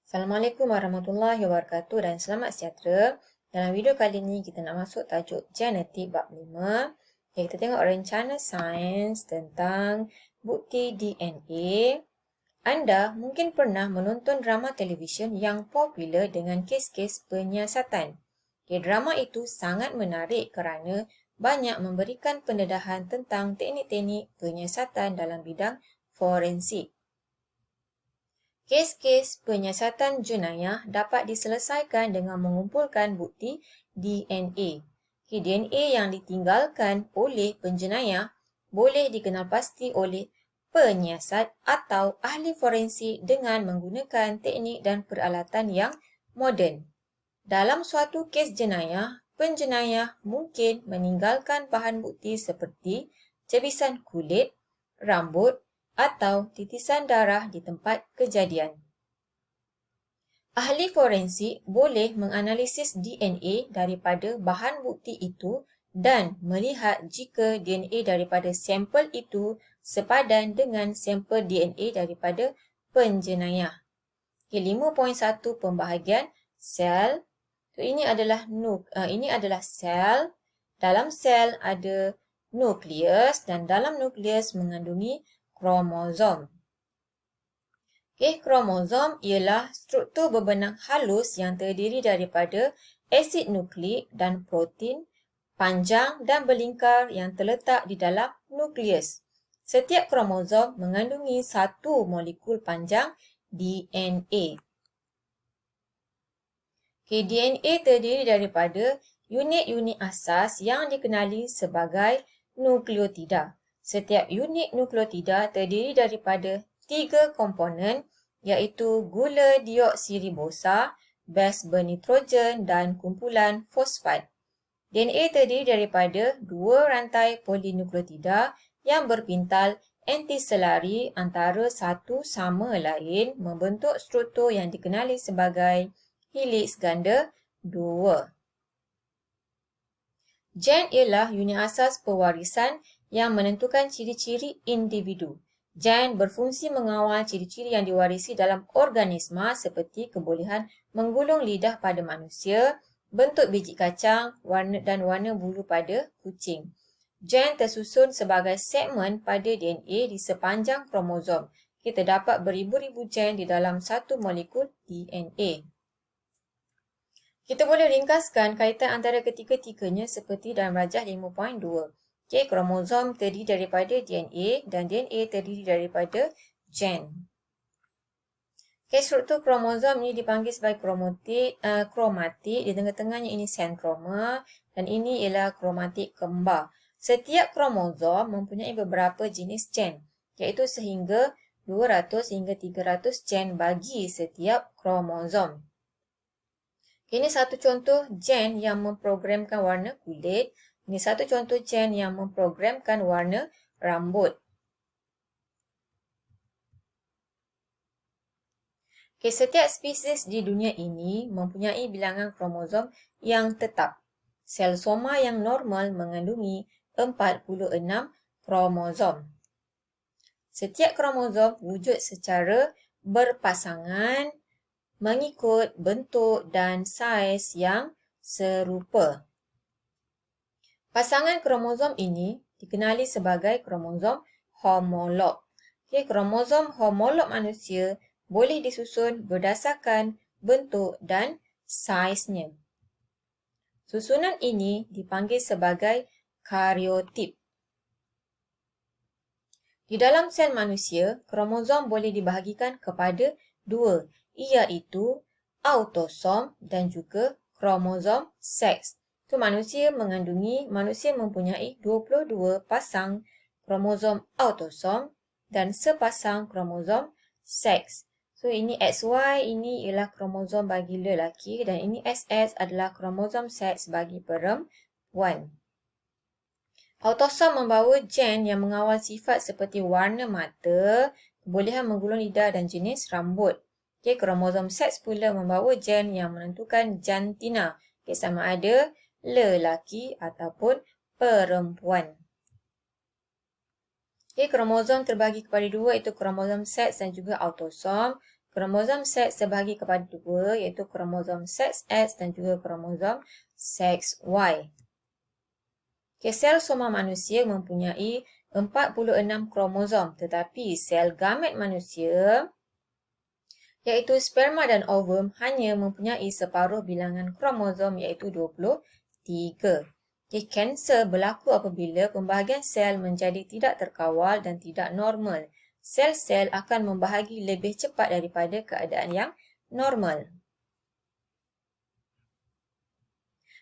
Assalamualaikum warahmatullahi wabarakatuh dan selamat sejahtera. Dalam video kali ini kita nak masuk tajuk genetik bab 5. Kita tengok rencana sains tentang bukti DNA. Anda mungkin pernah menonton drama televisyen yang popular dengan kes-kes penyiasatan. Drama itu sangat menarik kerana banyak memberikan pendedahan tentang teknik-teknik penyiasatan dalam bidang forensik. Kes-kes penyiasatan jenayah dapat diselesaikan dengan mengumpulkan bukti DNA. DNA yang ditinggalkan oleh penjenayah boleh dikenal pasti oleh penyiasat atau ahli forensik dengan menggunakan teknik dan peralatan yang moden. Dalam suatu kes jenayah, penjenayah mungkin meninggalkan bahan bukti seperti cebisan kulit, rambut, atau titisan darah di tempat kejadian. Ahli forensik boleh menganalisis DNA daripada bahan bukti itu dan melihat jika DNA daripada sampel itu sepadan dengan sampel DNA daripada penjenayah. 5.1 pembahagian sel. Ini adalah sel. Dalam sel ada nukleus dan dalam nukleus mengandungi kromosom. Kromosom ialah struktur berbenang halus yang terdiri daripada asid nukleik dan protein panjang dan berlingkar yang terletak di dalam nukleus. Setiap kromosom mengandungi satu molekul panjang DNA. DNA terdiri daripada unit-unit asas yang dikenali sebagai nukleotida. Setiap unit nukleotida terdiri daripada 3 komponen iaitu gula deoksiribosa, bas bernitrogen dan kumpulan fosfat. DNA terdiri daripada 2 rantai polinukleotida yang berpintal antiselari antara satu sama lain membentuk struktur yang dikenali sebagai heliks ganda 2. Gen ialah unit asas pewarisan yang menentukan ciri-ciri individu. Gen berfungsi mengawal ciri-ciri yang diwarisi dalam organisma seperti kebolehan menggulung lidah pada manusia, bentuk biji kacang, warna bulu pada kucing. Gen tersusun sebagai segmen pada DNA di sepanjang kromosom. Kita dapat beribu-ribu gen di dalam satu molekul DNA. Kita boleh ringkaskan kaitan antara ketiga-tiganya seperti dalam rajah 5.2. Kromosom terdiri daripada DNA dan DNA terdiri daripada gen. Struktur kromosom ini dipanggil sebagai kromatik. Di tengah-tengahnya ini sentroma dan ini ialah kromatik kembar. Setiap kromosom mempunyai beberapa jenis gen, iaitu sehingga 200 hingga 300 gen bagi setiap kromosom. Ini satu contoh gen yang memprogramkan warna kulit. Ini satu contoh gen yang memprogramkan warna rambut. Setiap spesies di dunia ini mempunyai bilangan kromosom yang tetap. Sel soma yang normal mengandungi 46 kromosom. Setiap kromosom wujud secara berpasangan mengikut bentuk dan saiz yang serupa. Pasangan kromosom ini dikenali sebagai kromosom homolog. Kromosom homolog manusia boleh disusun berdasarkan bentuk dan saiznya. Susunan ini dipanggil sebagai kariotip. Di dalam sel manusia, kromosom boleh dibahagikan kepada 2, iaitu autosom dan juga kromosom seks. Manusia mempunyai 22 pasang kromosom autosom dan sepasang kromosom seks. Ini XY, ini ialah kromosom bagi lelaki dan ini XX adalah kromosom seks bagi perempuan. Autosom membawa gen yang mengawal sifat seperti warna mata, kebolehan menggulung lidah dan jenis rambut. Kromosom seks pula membawa gen yang menentukan jantina, sama ada lelaki ataupun perempuan. Kromosom terbagi kepada 2 iaitu kromosom seks dan juga autosom. kromosom seks terbahagi kepada dua, iaitu kromosom seks X dan juga kromosom seks Y. Okay, sel soma manusia mempunyai 46 kromosom, tetapi sel gamet manusia, iaitu sperma dan ovum, hanya mempunyai separuh bilangan kromosom, iaitu 23. Okay, kanser berlaku apabila pembahagian sel menjadi tidak terkawal dan tidak normal. Sel-sel akan membahagi lebih cepat daripada keadaan yang normal.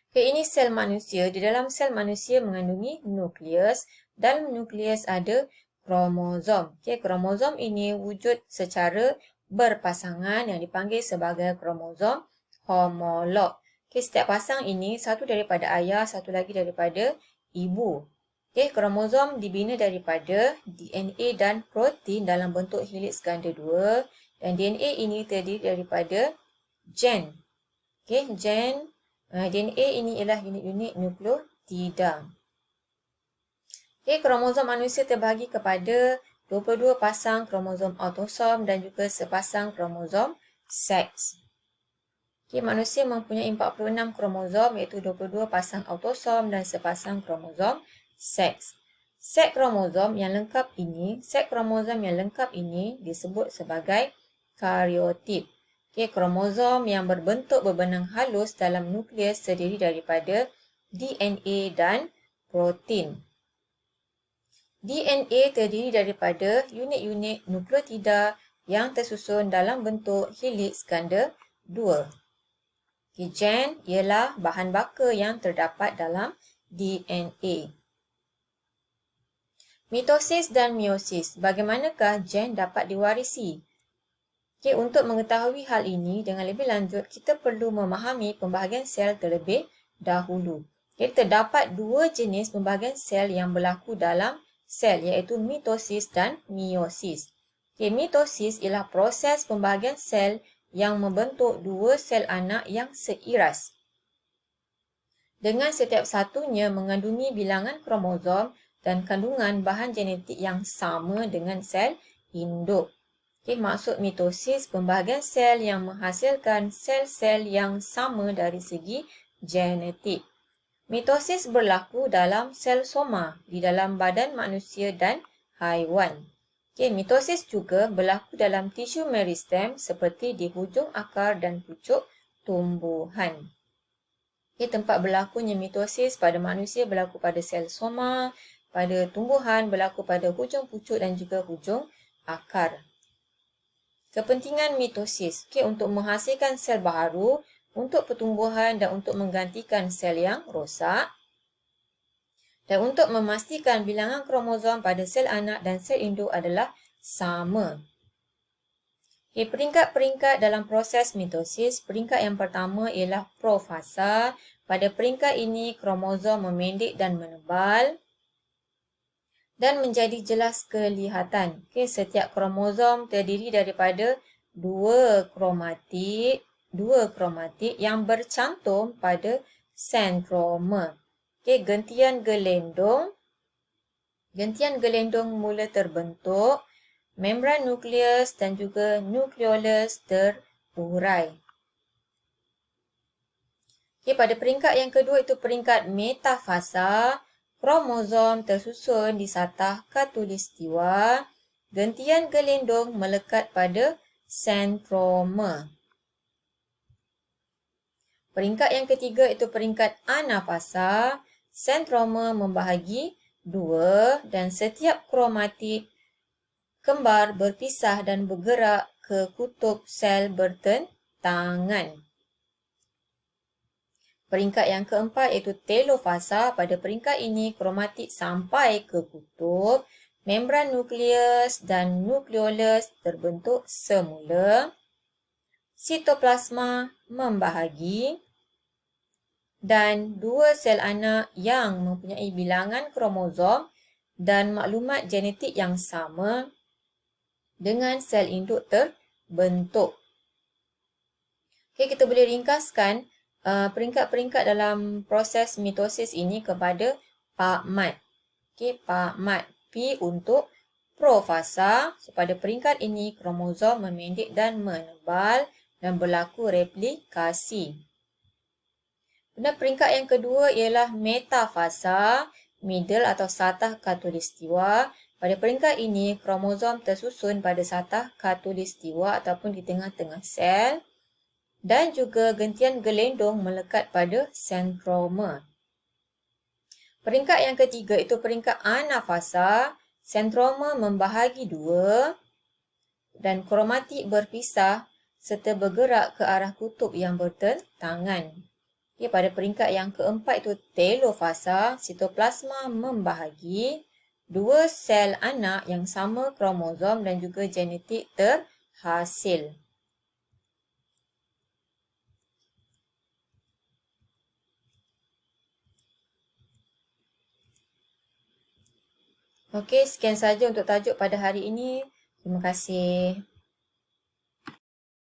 Okay, ini sel manusia. Di dalam sel manusia mengandungi nukleus. Dalam nukleus ada kromosom. Okay, kromosom ini wujud secara berpasangan yang dipanggil sebagai kromosom homolog. Okay, setiap pasang ini satu daripada ayah, satu lagi daripada ibu. Okay, kromosom dibina daripada DNA dan protein dalam bentuk heliks ganda 2 dan DNA ini terdiri daripada gen. Okay, gen DNA ini ialah unit-unit nukleotida. Okay, kromosom manusia terbahagi kepada 22 pasang kromosom autosom dan juga sepasang kromosom seks. Okay, manusia mempunyai 46 kromosom iaitu 22 pasang autosom dan sepasang kromosom seks. Set kromosom yang lengkap ini disebut sebagai kariotip. Okay, kromosom yang berbentuk berbenang halus dalam nukleus terdiri daripada DNA dan protein. DNA terdiri daripada unit-unit nukleotida yang tersusun dalam bentuk heliks ganda 2. Gen ialah bahan bakar yang terdapat dalam DNA. Mitosis dan meiosis. Bagaimanakah gen dapat diwarisi? Okay, untuk mengetahui hal ini dengan lebih lanjut, kita perlu memahami pembahagian sel terlebih dahulu. Okay, terdapat dua jenis pembahagian sel yang berlaku dalam sel, iaitu mitosis dan meiosis. Okay, mitosis ialah proses pembahagian sel yang membentuk dua sel anak yang seiras. Dengan setiap satunya mengandungi bilangan kromosom dan kandungan bahan genetik yang sama dengan sel induk. Okay, maksud mitosis, pembahagian sel yang menghasilkan sel-sel yang sama dari segi genetik. Mitosis berlaku dalam sel soma, di dalam badan manusia dan haiwan. Okay, mitosis juga berlaku dalam tisu meristem seperti di hujung akar dan pucuk tumbuhan. Okay, tempat berlakunya mitosis pada manusia berlaku pada sel soma, pada tumbuhan berlaku pada hujung pucuk dan juga hujung akar. Kepentingan mitosis, okay, untuk menghasilkan sel baharu, untuk pertumbuhan dan untuk menggantikan sel yang rosak. Dan untuk memastikan bilangan kromosom pada sel anak dan sel induk adalah sama. Okay, peringkat-peringkat dalam proses mitosis. Peringkat yang pertama ialah profasa. Pada peringkat ini, kromosom memendek dan menebal dan menjadi jelas kelihatan. Okay, setiap kromosom terdiri daripada dua kromatik yang bercantum pada sentroma. Okay, gentian gelendong mula terbentuk, membran nukleus dan juga nukleolus terurai. Okay, pada peringkat yang kedua itu peringkat metafasa, kromosom tersusun di satah khatulistiwa, gentian gelendong melekat pada sentroma. Peringkat yang ketiga itu peringkat anafasa. Sentroma membahagi dua dan setiap kromatid kembar berpisah dan bergerak ke kutub sel bertentangan. Peringkat yang keempat iaitu telofasa. Pada peringkat ini kromatid sampai ke kutub, membran nukleus dan nukleolus terbentuk semula. Sitoplasma membahagi dan dua sel anak yang mempunyai bilangan kromosom dan maklumat genetik yang sama dengan sel induk terbentuk. Okay, kita boleh ringkaskan peringkat-peringkat dalam proses mitosis ini kepada PABMAT. Okay, PABMAT. P untuk Profasa. So, pada peringkat ini, kromosom memendek dan menebal dan berlaku replikasi. Pada peringkat yang kedua ialah metafasa, middle atau satah khatulistiwa. Pada peringkat ini, kromosom tersusun pada satah khatulistiwa ataupun di tengah-tengah sel dan juga gentian gelendong melekat pada sentroma. Peringkat yang ketiga itu peringkat anafasa, sentroma membahagi dua dan kromatik berpisah serta bergerak ke arah kutub yang bertentangan. Okay, pada peringkat yang keempat itu telofasa, sitoplasma membahagi dua sel anak yang sama kromosom dan juga genetik terhasil. Okey, sekian saja untuk tajuk pada hari ini. Terima kasih.